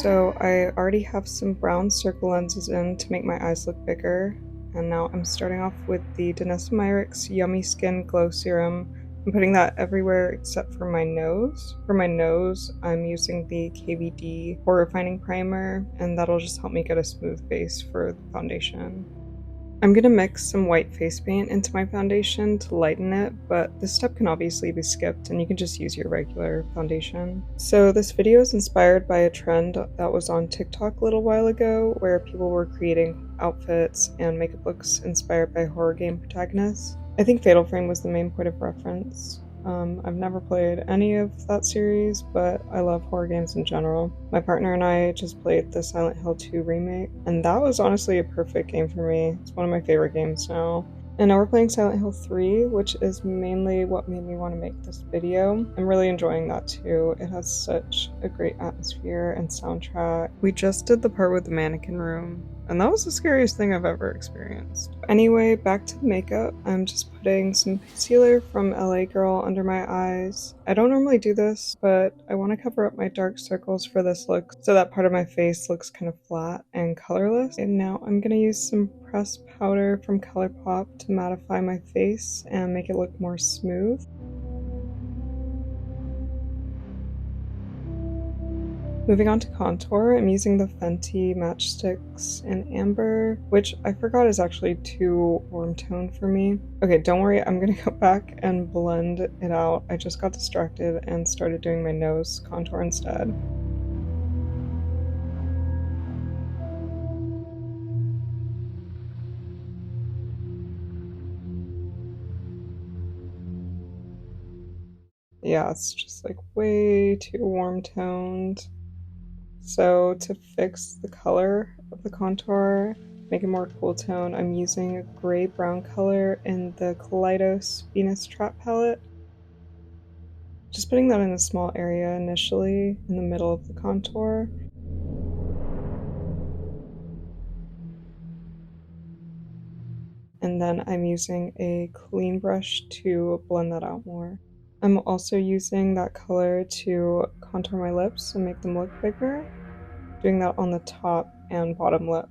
So I already have some brown circle lenses in to make my eyes look bigger, and now I'm starting off with the danessa myricks Yummy Skin Glow Serum. I'm putting that everywhere except for my nose. For my nose, I'm using the KVD Pore Refining Primer, and that'll just help me get a smooth base for the foundation. I'm gonna mix some white face paint into my foundation to lighten it, but this step can obviously be skipped and you can just use your regular foundation. So this video is inspired by a trend that was on TikTok a little while ago where people were creating outfits and makeup looks inspired by horror game protagonists. I think Fatal Frame was the main point of reference. I've never played any of that series, but I love horror games in general. My partner and I just played the Silent Hill 2 remake, and that was honestly a perfect game for me. It's one of my favorite games now. And now we're playing Silent Hill 3, which is mainly what made me want to make this video. I'm really enjoying that too. It has such a great atmosphere and soundtrack. We just did the part with the mannequin room, and that was the scariest thing I've ever experienced. Anyway, back to the makeup. I'm just putting some concealer from lagirl under my eyes. I don't normally do this, but I want to cover up my dark circles for this look so that part of my face looks kind of flat and colorless. And now I'm going to use some pressed powder from Colourpop to mattify my face and make it look more smooth. Moving on to contour, I'm using the Fenty matchsticks in amber, which I forgot is actually too warm toned for me. Okay, don't worry, I'm gonna go back and blend it out. I just got distracted and started doing my nose contour instead. Yeah, it's just like way too warm toned. So to fix the color of the contour, make it more cool tone, I'm using a gray-brown color in the Kaleidos Venus Trap palette. Just putting that in a small area initially, in the middle of the contour. And then I'm using a clean brush to blend that out more. I'm also using that color to contour my lips and make them look bigger, doing that on the top and bottom lip.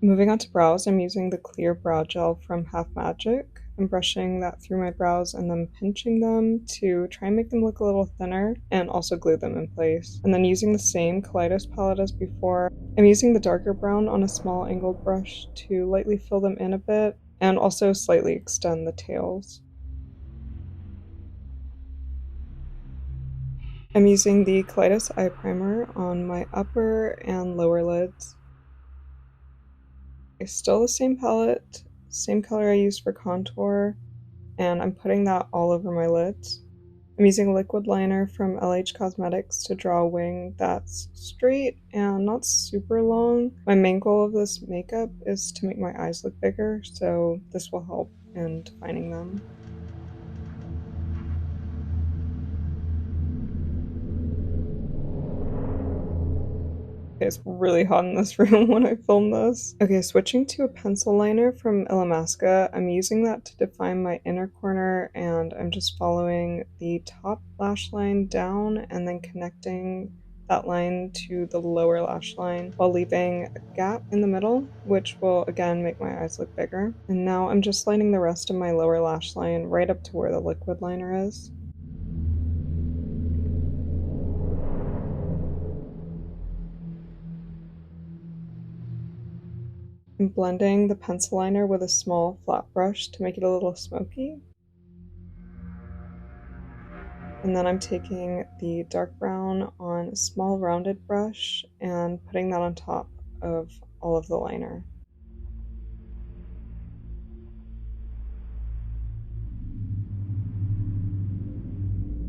Moving on to brows, I'm using the clear brow gel from Half Magic. I'm brushing that through my brows and then pinching them to try and make them look a little thinner and also glue them in place. And then using the same Kaleidos palette as before, I'm using the darker brown on a small angled brush to lightly fill them in a bit and also slightly extend the tails. I'm using the Kaleidos eye primer on my upper and lower lids. It's still the same palette, same color I used for contour, and I'm putting that all over my lids. I'm using a liquid liner from LH Cosmetics to draw a wing that's straight and not super long. My main goal of this makeup is to make my eyes look bigger, so this will help in defining them. It's really hot in this room when I film this. Okay, switching to a pencil liner from illamasqua. I'm using that to define my inner corner, and I'm just following the top lash line down and then connecting that line to the lower lash line while leaving a gap in the middle, which will again make my eyes look bigger. And now I'm just lining the rest of my lower lash line right up to where the liquid liner is. I'm blending the pencil liner with a small flat brush to make it a little smoky. And then I'm taking the dark brown on a small rounded brush and putting that on top of all of the liner.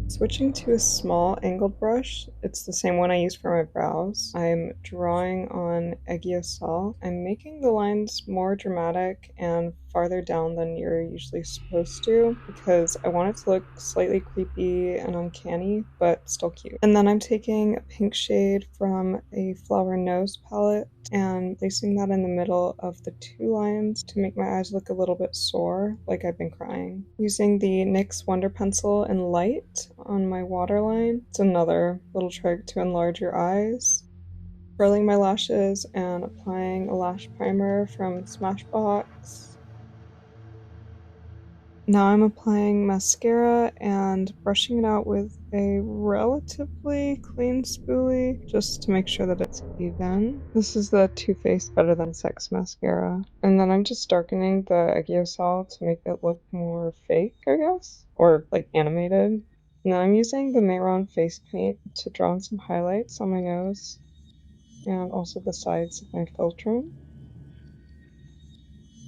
Switching to a small angled brush, it's the same one I use for my brows. I'm drawing on Aiguille Sal. I'm making the lines more dramatic and farther down than you're usually supposed to because I want it to look slightly creepy and uncanny, but still cute. And then I'm taking a pink shade from a Flower Nose palette and placing that in the middle of the two lines to make my eyes look a little bit sore, like I've been crying. Using the NYX Wonder Pencil in Lite on my waterline. It's another little trick to enlarge your eyes. Curling my lashes and applying a lash primer from Smashbox. Now I'm applying mascara and brushing it out with a relatively clean spoolie just to make sure that it's even. This is the Too Faced Better Than Sex mascara. And then I'm just darkening the Aegyosol to make it look more fake, I guess, or like animated. Now I'm using the Mehron face paint to draw in some highlights on my nose and also the sides of my philtrum.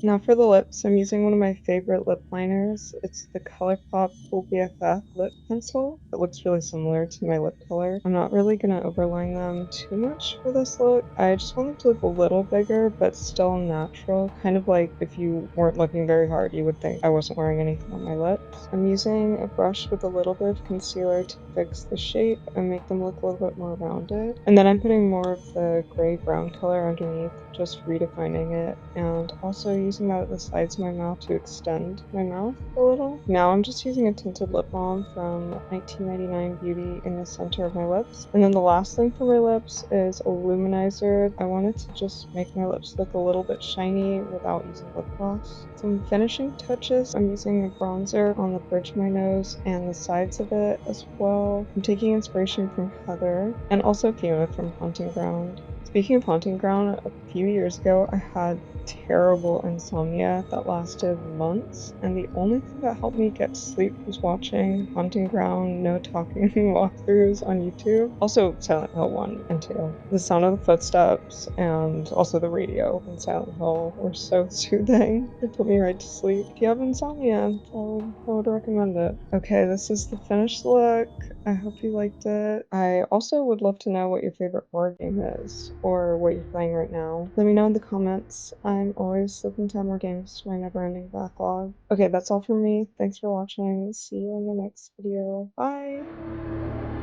Now for the lips, I'm using one of my favorite lip liners. It's the ColourPop Cool BFF lip pencil. It looks really similar to my lip color. I'm not really gonna overline them too much for this look. I just want them to look a little bigger, but still natural. Kind of like if you weren't looking very hard, you would think I wasn't wearing anything on my lips. I'm using a brush with a little bit of concealer to fix the shape and make them look a little bit more rounded. And then I'm putting more of the gray-brown color underneath, just redefining it, and also using that at the sides of my mouth to extend my mouth a little. Now I'm just using a tinted lip balm from 1999 Beauty in the center of my lips. And then the last thing for my lips is a luminizer. I wanted to just make my lips look a little bit shiny without using lip gloss. Some finishing touches, I'm using a bronzer on the bridge of my nose and the sides of it as well. I'm taking inspiration from Heather and also Fiona from Haunting Ground. Speaking of Haunting Ground, a few years ago I had terrible insomnia that lasted months, and the only thing that helped me get to sleep was watching Haunting Ground no talking walkthroughs on YouTube. Also Silent Hill 1 and 2. The sound of the footsteps and also the radio in Silent Hill were so soothing. They put me right to sleep. If you have insomnia, I would recommend it. Okay, this is the finished look. I hope you liked it. I also would love to know what your favorite board game is, or what you're playing right now. Let me know in the comments. I'm always looking to add more games to my never-ending backlog. Okay, that's all from me. Thanks for watching. See you in the next video. Bye!